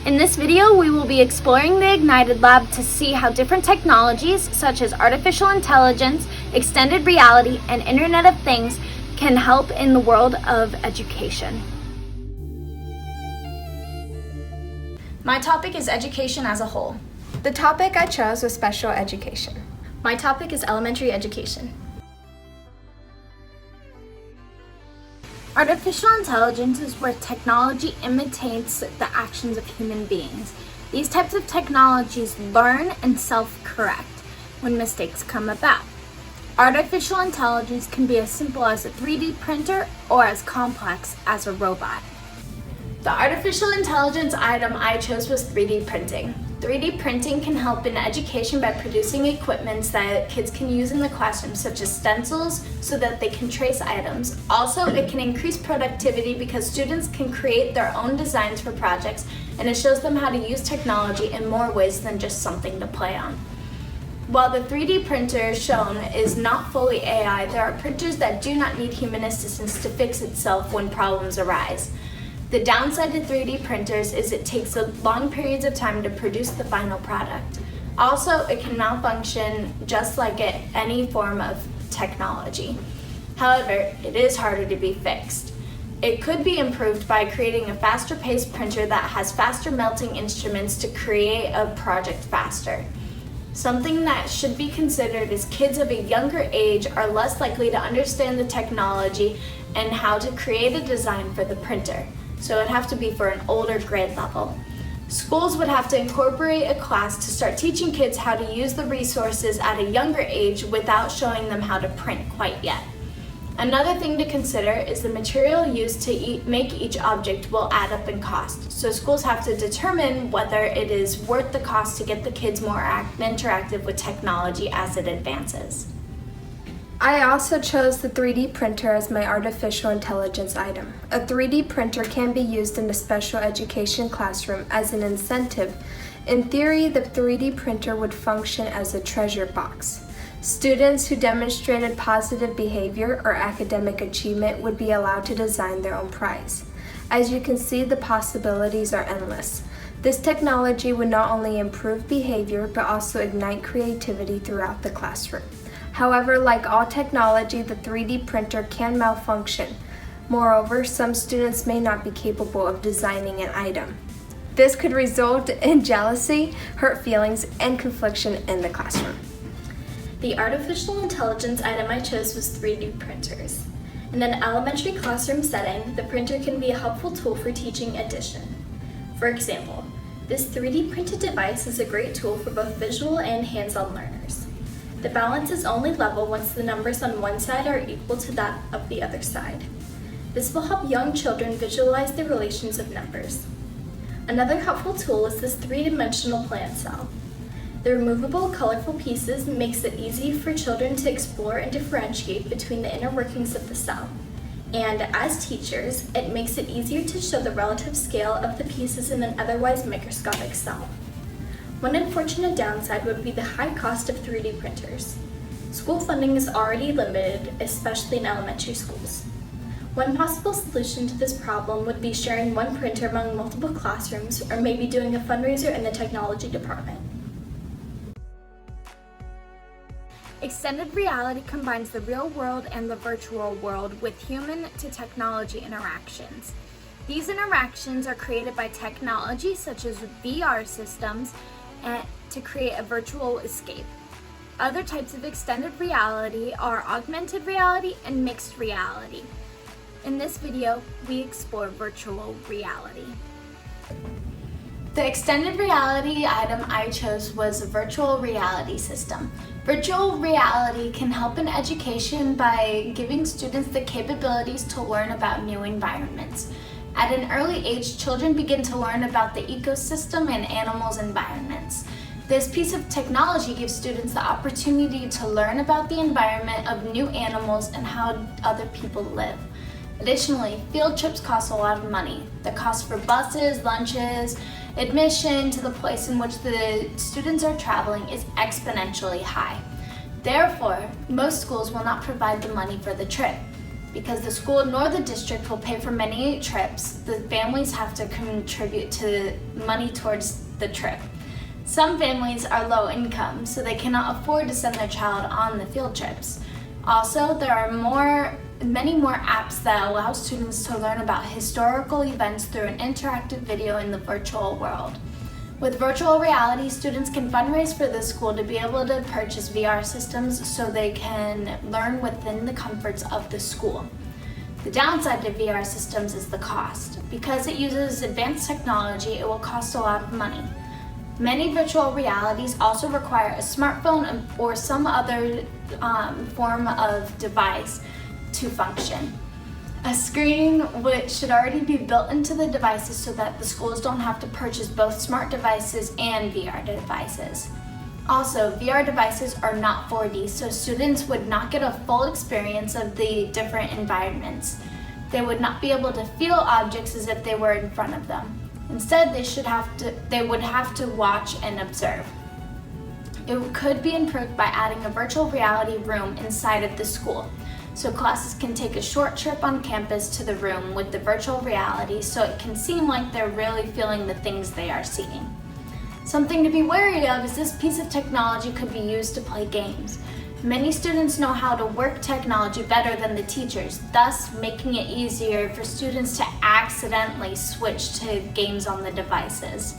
In this video, we will be exploring the Ignited Lab to see how different technologies such as artificial intelligence, extended reality, and Internet of Things can help in the world of education. My topic is education as a whole. The topic I chose was special education. My topic is elementary education. Artificial intelligence is where technology imitates the actions of human beings. These types of technologies learn and self-correct when mistakes come about. Artificial intelligence can be as simple as a 3D printer or as complex as a robot. The artificial intelligence item I chose was 3D printing. 3D printing can help in education by producing equipment that kids can use in the classroom, such as stencils, so that they can trace items. Also, it can increase productivity because students can create their own designs for projects, and it shows them how to use technology in more ways than just something to play on. While the 3D printer shown is not fully AI, there are printers that do not need human assistance to fix itself when problems arise. The downside to 3D printers is it takes long periods of time to produce the final product. Also, it can malfunction just like any form of technology. However, it is harder to be fixed. It could be improved by creating a faster paced printer that has faster melting instruments to create a project faster. Something that should be considered is kids of a younger age are less likely to understand the technology and how to create a design for the printer. So it'd have to be for an older grade level. Schools would have to incorporate a class to start teaching kids how to use the resources at a younger age without showing them how to print quite yet. Another thing to consider is the material used to make each object will add up in cost. So schools have to determine whether it is worth the cost to get the kids more interactive with technology as it advances. I also chose the 3D printer as my artificial intelligence item. A 3D printer can be used in a special education classroom as an incentive. In theory, the 3D printer would function as a treasure box. Students who demonstrated positive behavior or academic achievement would be allowed to design their own prize. As you can see, the possibilities are endless. This technology would not only improve behavior, but also ignite creativity throughout the classroom. However, like all technology, the 3D printer can malfunction. Moreover, some students may not be capable of designing an item. This could result in jealousy, hurt feelings, and confliction in the classroom. The artificial intelligence item I chose was 3D printers. In an elementary classroom setting, the printer can be a helpful tool for teaching addition. For example, this 3D printed device is a great tool for both visual and hands-on learners. The balance is only level once the numbers on one side are equal to that of the other side. This will help young children visualize the relations of numbers. Another helpful tool is this three-dimensional plan cell. The removable, colorful pieces makes it easy for children to explore and differentiate between the inner workings of the cell. And as teachers, it makes it easier to show the relative scale of the pieces in an otherwise microscopic cell. One unfortunate downside would be the high cost of 3D printers. School funding is already limited, especially in elementary schools. One possible solution to this problem would be sharing one printer among multiple classrooms, or maybe doing a fundraiser in the technology department. Extended reality combines the real world and the virtual world with human to technology interactions. These interactions are created by technology such as VR systems and to create a virtual escape. Other types of extended reality are augmented reality and mixed reality. In this video, we explore virtual reality. The extended reality item I chose was a virtual reality system. Virtual reality can help in education by giving students the capabilities to learn about new environments. At an early age, children begin to learn about the ecosystem and animals' environments. This piece of technology gives students the opportunity to learn about the environment of new animals and how other people live. Additionally, field trips cost a lot of money. The cost for buses, lunches, admission to the place in which the students are traveling is exponentially high. Therefore, most schools will not provide the money for the trip. Because the school nor the district will pay for many trips, the families have to contribute to money towards the trip. Some families are low income, so they cannot afford to send their child on the field trips. Also, there are many more apps that allow students to learn about historical events through an interactive video in the virtual world. With virtual reality, students can fundraise for the school to be able to purchase VR systems so they can learn within the comforts of the school. The downside to VR systems is the cost. Because it uses advanced technology, it will cost a lot of money. Many virtual realities also require a smartphone or some other form of device to function. A screen which should already be built into the devices so that the schools don't have to purchase both smart devices and VR devices. Also, VR devices are not 4D, so students would not get a full experience of the different environments. They would not be able to feel objects as if they were in front of them. Instead, they would have to watch and observe. It could be improved by adding a virtual reality room inside of the school, so classes can take a short trip on campus to the room with the virtual reality so it can seem like they're really feeling the things they are seeing. Something to be wary of is this piece of technology could be used to play games. Many students know how to work technology better than the teachers, thus making it easier for students to accidentally switch to games on the devices.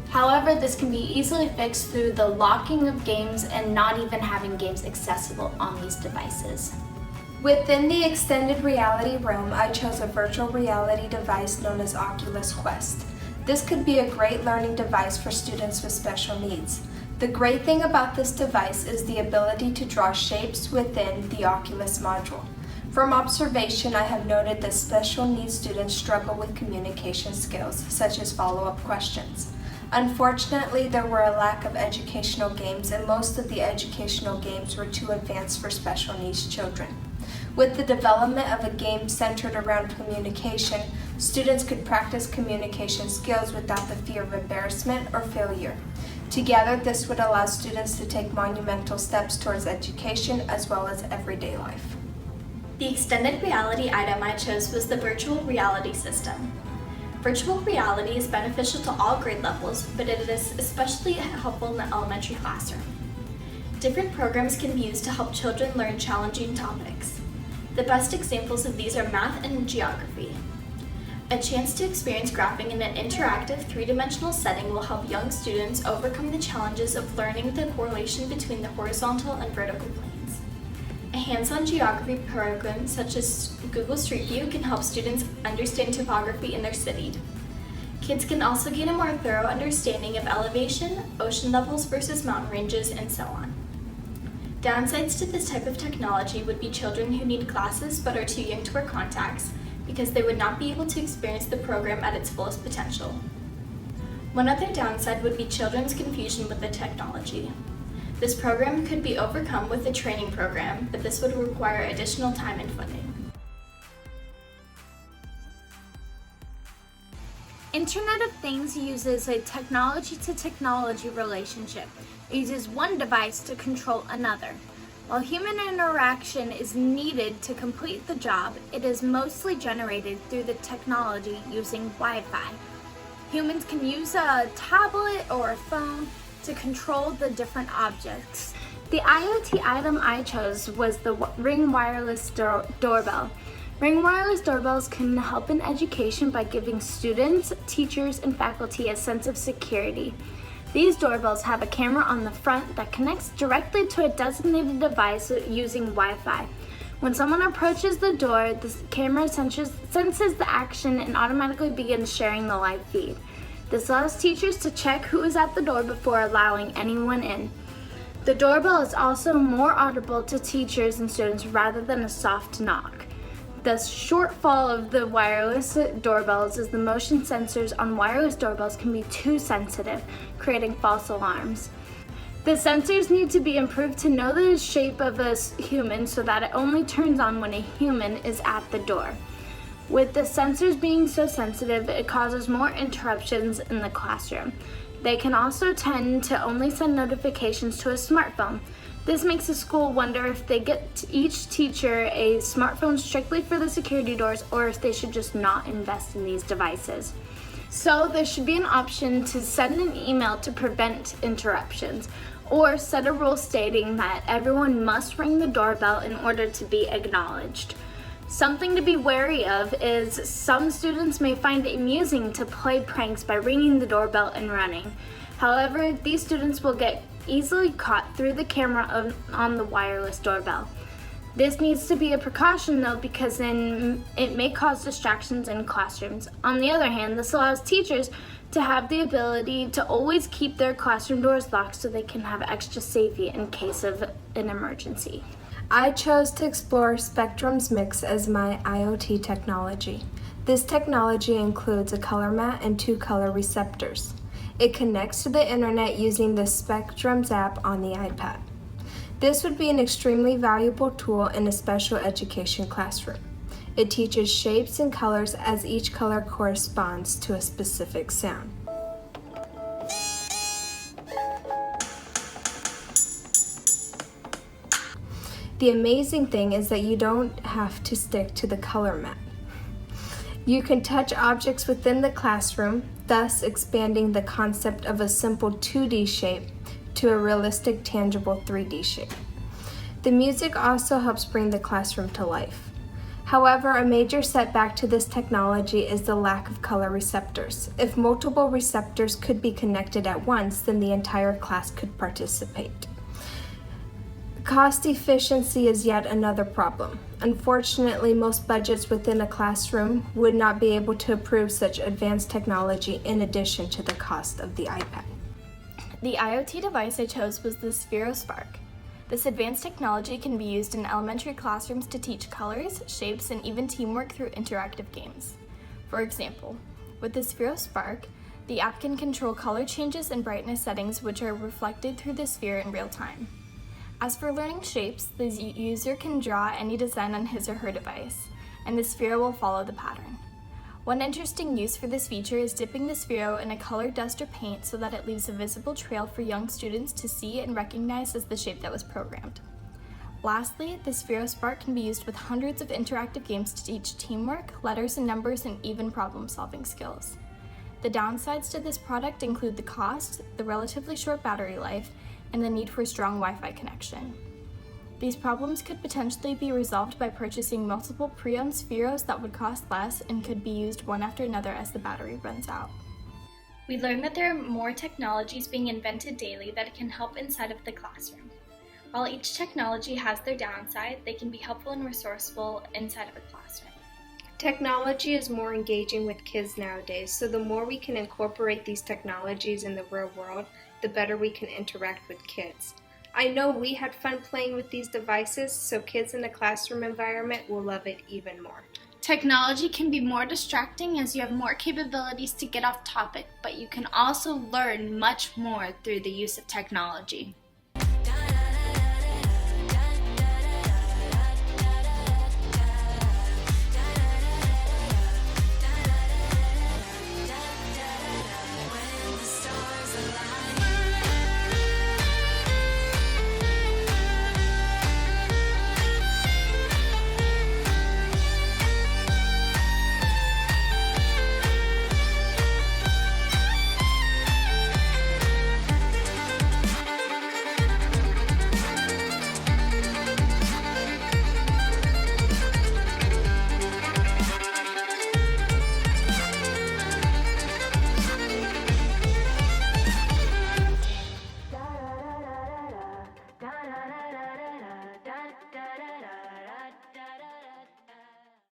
However, this can be easily fixed through the locking of games and not even having games accessible on these devices. Within the extended reality realm, I chose a virtual reality device known as Oculus Quest. This could be a great learning device for students with special needs. The great thing about this device is the ability to draw shapes within the Oculus module. From observation, I have noted that special needs students struggle with communication skills, such as follow-up questions. Unfortunately, there were a lack of educational games, and most of the educational games were too advanced for special needs children. With the development of a game centered around communication, students could practice communication skills without the fear of embarrassment or failure. Together, this would allow students to take monumental steps towards education as well as everyday life. The extended reality item I chose was the virtual reality system. Virtual reality is beneficial to all grade levels, but it is especially helpful in the elementary classroom. Different programs can be used to help children learn challenging topics. The best examples of these are math and geography. A chance to experience graphing in an interactive, three-dimensional setting will help young students overcome the challenges of learning the correlation between the horizontal and vertical planes. A hands-on geography program such as Google Street View can help students understand topography in their city. Kids can also gain a more thorough understanding of elevation, ocean levels versus mountain ranges, and so on. Downsides to this type of technology would be children who need glasses but are too young to wear contacts, because they would not be able to experience the program at its fullest potential. One other downside would be children's confusion with the technology. This program could be overcome with a training program, but this would require additional time and funding. Internet of Things uses a technology-to-technology relationship. It uses one device to control another. While human interaction is needed to complete the job, it is mostly generated through the technology using Wi-Fi. Humans can use a tablet or a phone to control the different objects. The IoT item I chose was the Ring Wireless Doorbell. Ring Wireless doorbells can help in education by giving students, teachers, and faculty a sense of security. These doorbells have a camera on the front that connects directly to a designated device using Wi-Fi. When someone approaches the door, the camera senses the action and automatically begins sharing the live feed. This allows teachers to check who is at the door before allowing anyone in. The doorbell is also more audible to teachers and students rather than a soft knock. The shortfall of the wireless doorbells is the motion sensors on wireless doorbells can be too sensitive, creating false alarms. The sensors need to be improved to know the shape of a human so that it only turns on when a human is at the door. With the sensors being so sensitive, it causes more interruptions in the classroom. They can also tend to only send notifications to a smartphone. This makes the school wonder if they get each teacher a smartphone strictly for the security doors or if they should just not invest in these devices. So there should be an option to send an email to prevent interruptions, or set a rule stating that everyone must ring the doorbell in order to be acknowledged. Something to be wary of is some students may find it amusing to play pranks by ringing the doorbell and running. However, these students will get easily caught through the camera on the wireless doorbell. This needs to be a precaution though, because then it may cause distractions in classrooms. On the other hand, this allows teachers to have the ability to always keep their classroom doors locked so they can have extra safety in case of an emergency. I chose to explore Spectrum's Mix as my IoT technology. This technology includes a color mat and 2 color receptors. It connects to the internet using the Spectrum's app on the iPad. This would be an extremely valuable tool in a special education classroom. It teaches shapes and colors as each color corresponds to a specific sound. The amazing thing is that you don't have to stick to the color mat. You can touch objects within the classroom, thus expanding the concept of a simple 2D shape to a realistic, tangible 3D shape. The music also helps bring the classroom to life. However, a major setback to this technology is the lack of color receptors. If multiple receptors could be connected at once, then the entire class could participate. Cost efficiency is yet another problem. Unfortunately, most budgets within a classroom would not be able to approve such advanced technology in addition to the cost of the iPad. The IoT device I chose was the Spark. This advanced technology can be used in elementary classrooms to teach colors, shapes, and even teamwork through interactive games. For example, with the Spark, the app can control color changes and brightness settings which are reflected through the sphere in real time. As for learning shapes, the user can draw any design on his or her device, and the sphere will follow the pattern. One interesting use for this feature is dipping the sphere in a color dust or paint so that it leaves a visible trail for young students to see and recognize as the shape that was programmed. Lastly, the Spark can be used with hundreds of interactive games to teach teamwork, letters and numbers, and even problem-solving skills. The downsides to this product include the cost, the relatively short battery life, and the need for a strong Wi-Fi connection. These problems could potentially be resolved by purchasing multiple pre-owned spheros that would cost less and could be used one after another as the battery runs out. We learned that there are more technologies being invented daily that can help inside of the classroom. While each technology has their downside, they can be helpful and resourceful inside of a classroom. Technology is more engaging with kids nowadays, so the more we can incorporate these technologies in the real world, the better we can interact with kids. I know we had fun playing with these devices, so kids in a classroom environment will love it even more. Technology can be more distracting as you have more capabilities to get off topic, but you can also learn much more through the use of technology.